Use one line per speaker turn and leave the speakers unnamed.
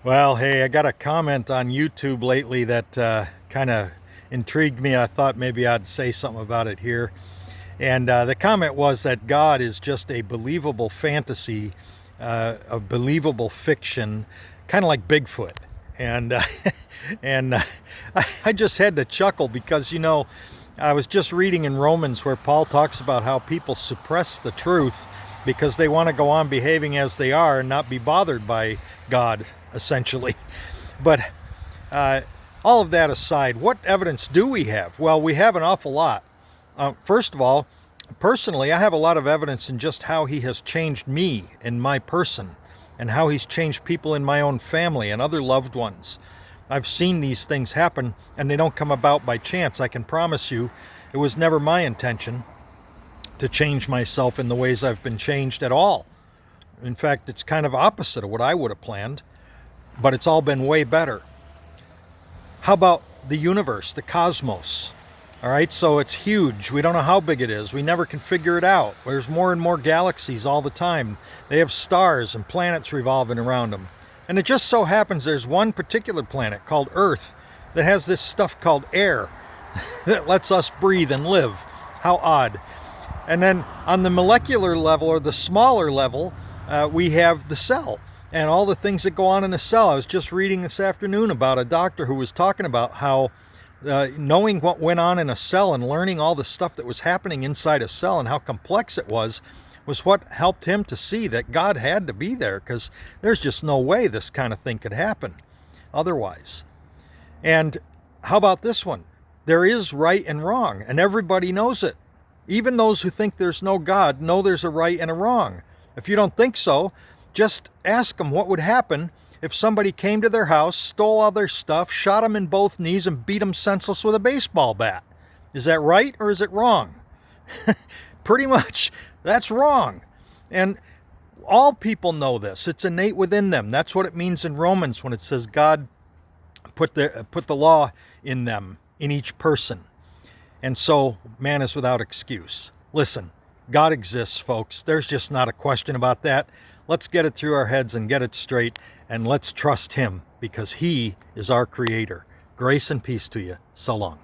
Well, hey, I got a comment on YouTube lately that kind of intrigued me. I thought maybe I'd say something about it here. And the comment was that God is just a believable fantasy, a believable fiction, kind of like Bigfoot. And and I just had to chuckle because I was just reading in Romans where Paul talks about how people suppress the truth because they want to go on behaving as they are and not be bothered by God, essentially. But all of that aside, what evidence do we have? Well, we have an awful lot. First of all, personally, I have a lot of evidence in just how he has changed me and my person, and how he's changed people in my own family and other loved ones. I've seen these things happen, and they don't come about by chance. I can promise you it was never my intention to change myself in the ways I've been changed at all. In fact, it's kind of opposite of what I would have planned, but it's all been way better. How about the universe, the cosmos? All right, so it's huge. We don't know how big it is. We never can figure it out. There's more and more galaxies all the time. They have stars and planets revolving around them. And it just so happens there's one particular planet called Earth that has this stuff called air that lets us breathe and live. How odd. And then on the molecular level, or the smaller level, we have the cell and all the things that go on in the cell. I was just reading this afternoon about a doctor who was talking about how knowing what went on in a cell and learning all the stuff that was happening inside a cell and how complex it was what helped him to see that God had to be there, because there's just no way this kind of thing could happen otherwise. And how about this one? There is right and wrong, and everybody knows it. Even those who think there's no God know there's a right and a wrong. If you don't think so, just ask them what would happen if somebody came to their house, stole all their stuff, shot them in both knees, and beat them senseless with a baseball bat. Is that right or is it wrong? Pretty much, that's wrong. And all people know this. It's innate within them. That's what it means in Romans when it says God put the law in them, in each person. And so man is without excuse. Listen, God exists, folks. There's just not a question about that. Let's get it through our heads and get it straight, and let's trust him because he is our creator. Grace and peace to you. So long.